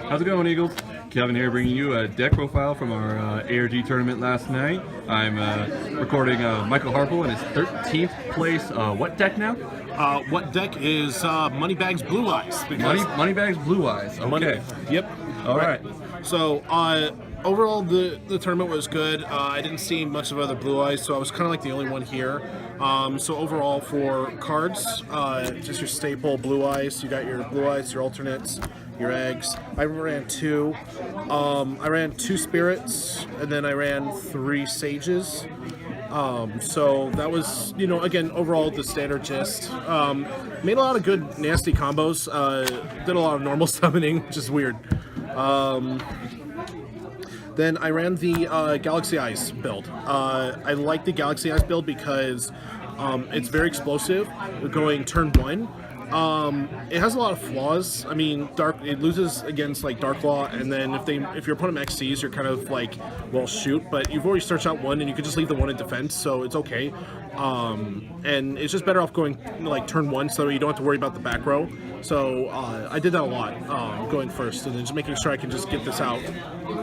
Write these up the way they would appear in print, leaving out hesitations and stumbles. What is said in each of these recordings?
How's it going, Eagles? Kevin here, bringing you a deck profile from our ARG tournament last night. I'm recording Michael Harple in his 13th place. What deck now? What deck is Moneybags Blue Eyes? Moneybags Blue Eyes. Okay. Yep. All right. So overall, the tournament was good. I didn't see much of other Blue Eyes, so I was kind of like the only one here. So overall, for cards, just your staple Blue Eyes. You got your Blue Eyes, your alternates, your eggs. I ran two. I ran 2 spirits, and then I ran 3 sages. So that was, again, overall the standard gist. Made a lot of good nasty combos. Did a lot of normal summoning, which is weird. Then I ran the Galaxy Eyes build. I like the Galaxy Eyes build because it's very explosive, going turn 1. It has a lot of flaws. I mean, it loses against like Dark Law, and then if your opponent XCs, you're kind of like, well, shoot. But you've already searched out 1, and you could just leave the 1 in defense, so it's okay. And it's just better off going like turn 1, so you don't have to worry about the back row. So I did that a lot, going first, and then just making sure I can just get this out.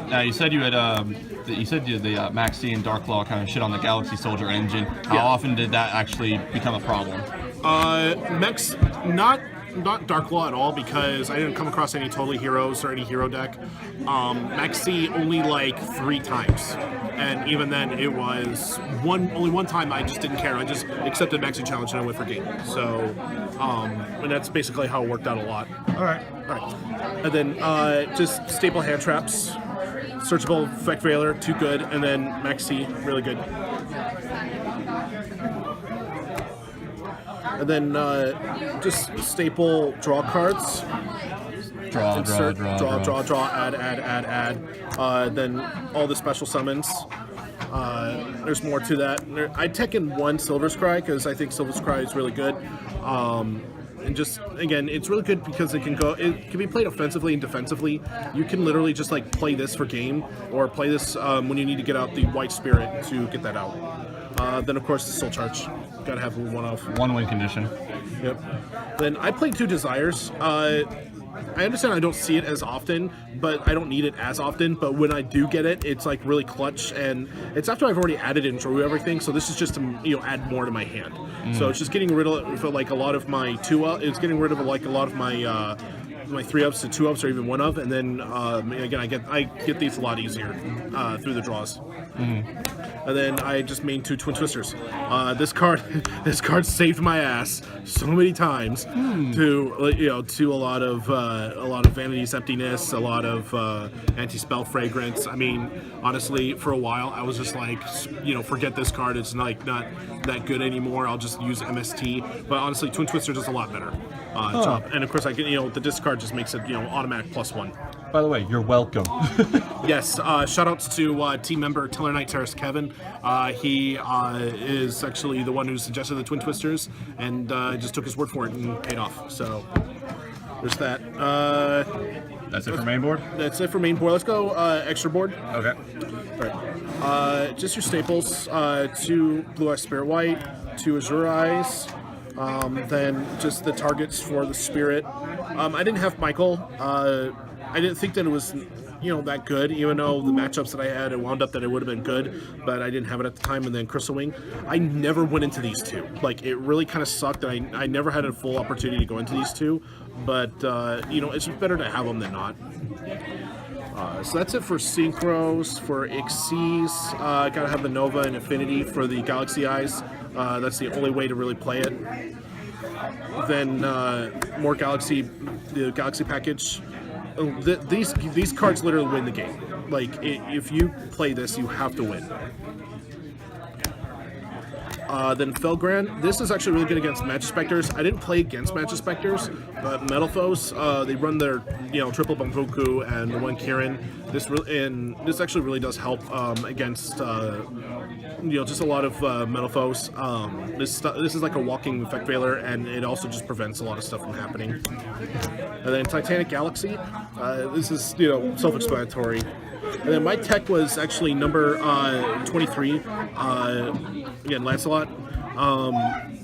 Now you said you had the Max C and Dark Law kind of shit on the Galaxy Soldier engine. How often did that actually become a problem? Mechs, not Dark Law at all, because I didn't come across any totally heroes or any hero deck. Maxi only like 3 times, and even then it was only one time I just didn't care. I just accepted Maxi challenge and I went for game. So, and that's basically how it worked out a lot. All right. And then just staple hand traps, searchable effect veiler, 2 good, and then Maxi, really good. And then just staple draw cards. Draw, add. Then all the special summons. There's more to that. I tech in 1 Silver's Cry because I think Silver's Cry is really good. And just, again, it's really good because it can be played offensively and defensively. You can literally just like play this for game, or play this when you need to get out the White Spirit to get that out. Then, of course, the Soul Charge. Gotta have 1 off. 1 win condition. Yep. Then I played 2 Desires. I understand I don't see it as often, but I don't need it as often. But when I do get it, it's like really clutch, and it's after I've already added and drew everything. So this is just to add more to my hand. So it's just getting rid of like a lot of my 2-up. It's getting rid of like a lot of my my 3-ups to 2-ups or even 1-up, and then again I get these a lot easier through the draws. And then I just main 2 Twin Twisters. This card saved my ass so many times to a lot of Vanity's Emptiness, a lot of anti-spell fragrance. I mean, honestly, for a while I was just like, forget this card. It's like not that good anymore. I'll just use MST. But honestly, Twin Twister does a lot better job. And of course, I get the discard just makes it automatic +1. By the way, you're welcome. Yes, shout-outs to team member Teller Knight Terrace Kevin. He is actually the one who suggested the Twin Twisters, and just took his word for it and paid off. So there's that. That's it for main board? That's it for main board. Let's go extra board. Okay. All right. Just your staples. 2 Blue Eyes Spirit White, 2 Azure Eyes. Then just the targets for the Spirit. I didn't have Michael. I didn't think that it was, that good, even though the matchups that I had, it wound up that it would have been good, but I didn't have it at the time. And then Crystal Wing, I never went into these 2. Like, it really kind of sucked that I never had a full opportunity to go into these 2, but, it's just better to have them than not. So that's it for Synchros. For Xyz, gotta have the Nova and Affinity for the Galaxy Eyes. That's the only way to really play it. Then more the Galaxy package. These cards literally win the game. Like, if you play this, you have to win. Then Felgran. This is actually really good against Magispectors. I didn't play against Magispectors, but Metal Foes, they run their triple Bambuku and 1 Kirin. This actually really does help against just a lot of Metal Foes. This is like a walking effect veiler, and it also just prevents a lot of stuff from happening. And then Titanic Galaxy. This is self-explanatory. And then my tech was actually number 23. Again, Lancelot.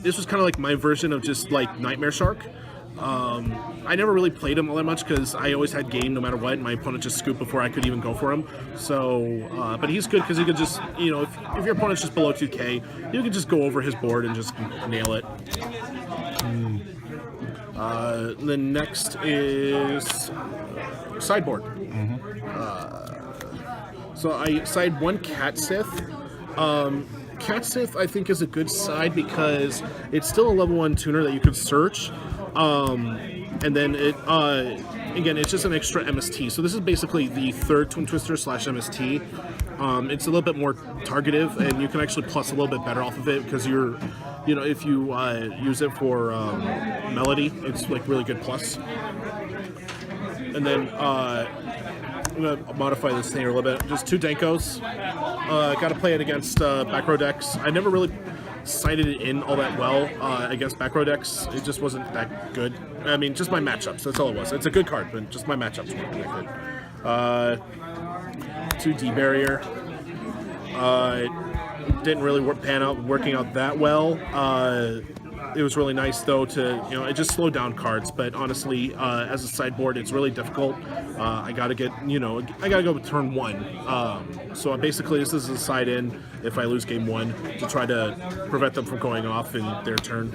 This was kind of like my version of just like Nightmare Shark. I never really played him all that much because I always had game no matter what. And my opponent just scooped before I could even go for him. So, but he's good because he could just, if your opponent's just below 2K, you can just go over his board and just nail it. The next is sideboard. So I side one Cat Sith. Cat Sith I think is a good side because it's still a level 1 tuner that you can search. And then again, it's just an extra MST. So this is basically the third Twin Twister / MST. It's a little bit more targetive, and you can actually plus a little bit better off of it because if you use it for melody, it's like really good plus. And then I'm gonna modify this thing a little bit. Just 2 Denkos. Got to play it against back row decks. I never really sighted it in all that well against back row decks. It just wasn't that good. I mean, just my matchups. That's all it was. It's a good card, but just my matchups weren't that good. 2 D barrier. Didn't really pan out working out that well. It was really nice though to it just slowed down cards. But honestly, as a sideboard, it's really difficult. I gotta get I gotta go with turn 1. So basically, this is a side in if I lose game 1 to try to prevent them from going off in their turn.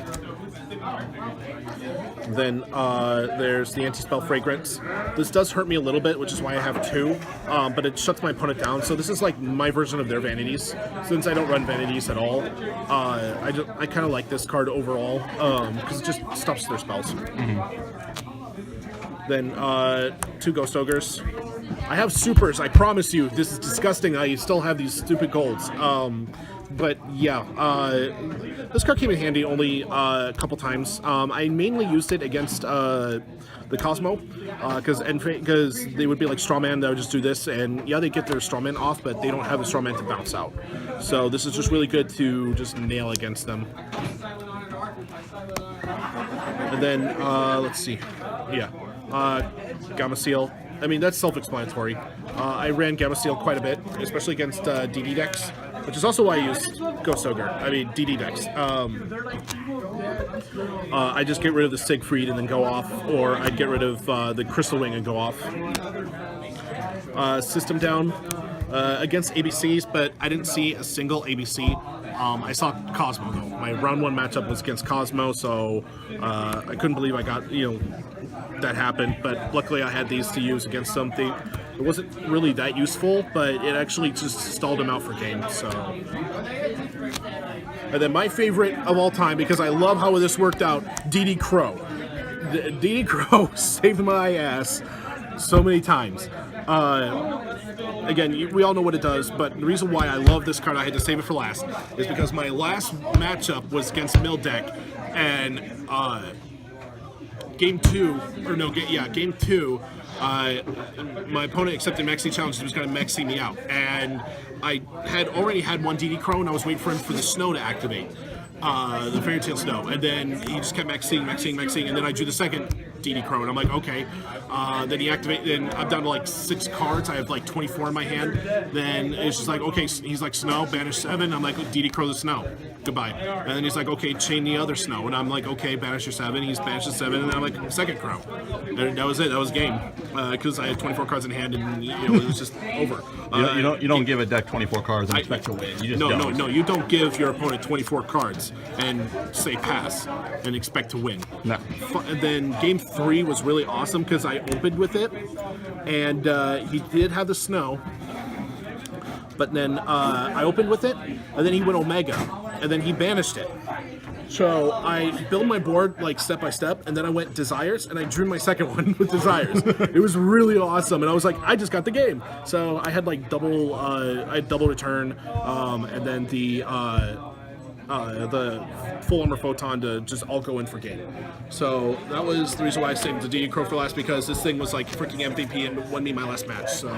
Then there's the anti-spell fragrance. This does hurt me a little bit, which is why I have 2, but it shuts my opponent down. So this is like my version of their vanities. Since I don't run vanities at all, I kind of like this card overall because it just stops their spells. Then 2 Ghost Ogres. I have supers, I promise you. This is disgusting. I still have these stupid golds. But yeah, this card came in handy only a couple times. I mainly used it against the Cosmo, because they would be like Strawman that would just do this, and yeah, they get their Strawman off, but they don't have a Strawman to bounce out. So this is just really good to just nail against them. And then, let's see, yeah, Gamma Seal. I mean, that's self-explanatory. I ran Gamma Seal quite a bit, especially against DD decks, which is also why I used Ghost Ogre. I mean, DD decks. I just get rid of the Siegfried and then go off, or I'd get rid of the Crystal Wing and go off. System down against ABCs, but I didn't see a single ABC. I saw Cosmo though. My round 1 matchup was against Cosmo, so I couldn't believe I got that happened. But luckily, I had these to use against something. It wasn't really that useful, but it actually just stalled him out for game. So, and then my favorite of all time, because I love how this worked out, DD Crow. DD Crow saved my ass so many times. Again, we all know what it does, but the reason why I love this card, I had to save it for last, is because my last matchup was against Mill Deck, and game 2, my opponent accepted Mexi challenge. He was going to Mexi me out, and I had already had 1 DD Crow, and I was waiting for him for the snow to activate, the Fairy Tail Snow, and then he just kept Mexing, and then I drew the second DD Crow, and I'm like, okay. Then he activated, and I'm down to like 6 cards. I have like 24 in my hand. Then it's just like, okay, he's like, Snow, banish 7. I'm like, DD Crow the Snow. Goodbye. And then he's like, okay, chain the other Snow. And I'm like, okay, banish your 7. He's banished 7. And I'm like, second Crow. And that was it. That was game. Because I had 24 cards in hand, and it was just over. You don't give a deck 24 cards and expect to win. You just No. You don't give your opponent 24 cards and say pass and expect to win. No. And then game 3 was really awesome because I opened with it, and he did have the Snow. But then I opened with it, and then he went Omega, and then he banished it. So I built my board like step by step, and then I went Desires, and I drew my second one with Desires. It was really awesome, and I was like, I just got the game. So I had like double return, and then the full armor photon to just all go in for game. So that was the reason why I saved the DD Crow for last, because this thing was like freaking MVP and won me my last match. So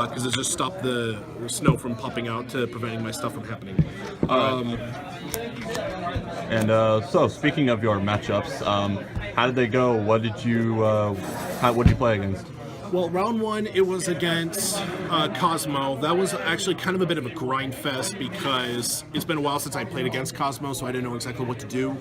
because it just stopped the snow from popping out to preventing my stuff from happening. So speaking of your matchups, how did they go? What did you play against? Well, round one, it was against Cosmo. That was actually kind of a bit of a grind fest because it's been a while since I played against Cosmo, so I didn't know exactly what to do.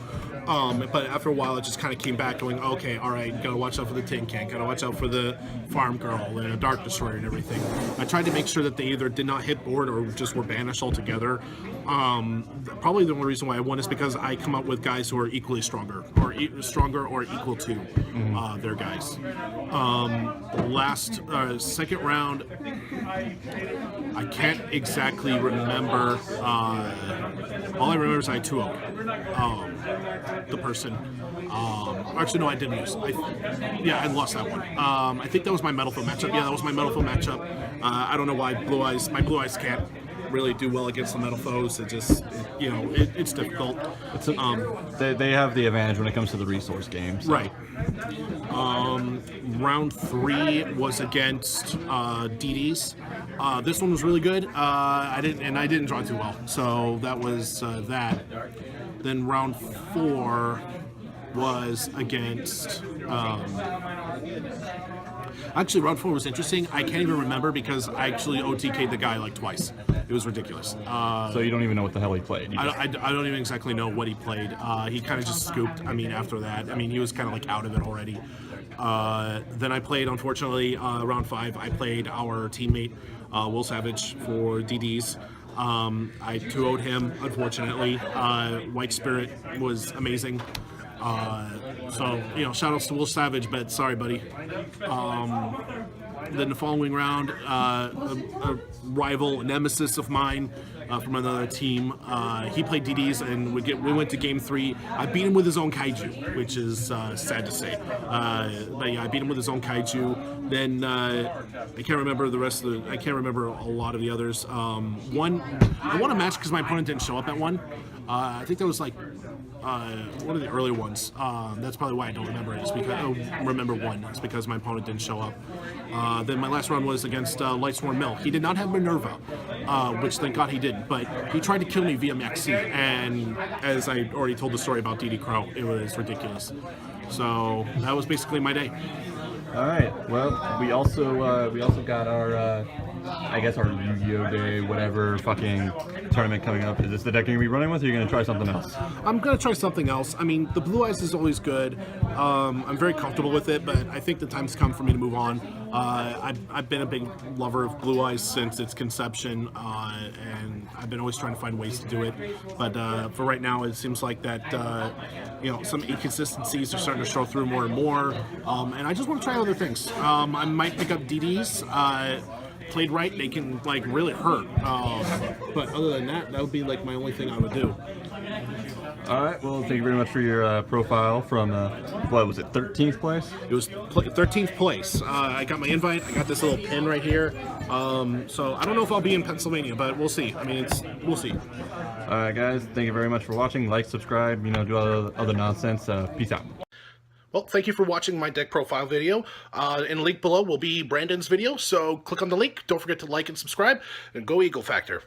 But after a while, it just kind of came back going, okay, all right, gotta watch out for the Tin Can, gotta watch out for the Farm Girl and a Dark Destroyer and everything. I tried to make sure that they either did not hit board or just were banished altogether. Probably the only reason why I won is because I come up with guys who are equally stronger or equal to their guys. Second round, I can't exactly remember. All I remember is I 2-0'd the person. Actually, no, I didn't lose. I lost that one. I think that was my Metalfoot matchup. Yeah, that was my Metalfoot matchup. I don't know why my Blue Eyes can't really do well against the metal foes. It just, it's difficult. They have the advantage when it comes to the resource games. So. Right. Round 3 was against DDs. This one was really good. I didn't draw too well, so that was that. Then round 4 was against. Actually, round 4 was interesting. I can't even remember because I actually OTK'd the guy like twice. It was ridiculous. So you don't even know what the hell he played? I don't even exactly know what he played. He kind of just scooped. After that, he was kind of like out of it already. Then I played, unfortunately, round 5. I played our teammate, Will Savage, for DDs. I 2-0'd him, unfortunately. White Spirit was amazing. So, shout outs to Will Savage, but sorry, buddy. Then the following round, a rival nemesis of mine from another team, he played DDs, and we went to game 3. I beat him with his own kaiju, which is sad to say. But yeah, I beat him with his own kaiju. Then I can't remember the rest of I can't remember a lot of the others. I won a match because my opponent didn't show up at one. I think that was like one of the early ones. That's probably why I don't remember it. It's because I remember one. It's because my opponent didn't show up. Then my last round was against Lightsworn Mill. He did not have Minerva, which thank God he didn't. But he tried to kill me via Maxi, and as I already told the story about DD Crow, it was ridiculous. So that was basically my day. All right. Well, we also got our I guess our Yu-Gi-Oh! Day, whatever fucking tournament coming up. Is this the deck you're going to be running with, or are you going to try something else? I'm going to try something else. The Blue Eyes is always good. I'm very comfortable with it, but I think the time's come for me to move on. I've been a big lover of Blue Eyes since its conception, and I've been always trying to find ways to do it. But for right now, it seems like that some inconsistencies are starting to show through more and more, and I just want to try other things. I might pick up DDs. Played right, they can really hurt. But other than that, that would be my only thing I would do. All right. Well, thank you very much for your profile from what was it, 13th place? It was 13th place. I got my invite. I got this little pin right here. So I don't know if I'll be in Pennsylvania, but we'll see. We'll see. All right, guys. Thank you very much for watching. Like, subscribe. Do all the other nonsense. Peace out. Well, thank you for watching my deck profile video. In the link below will be Brandon's video, so click on the link. Don't forget to like and subscribe, and go Eagle Factor.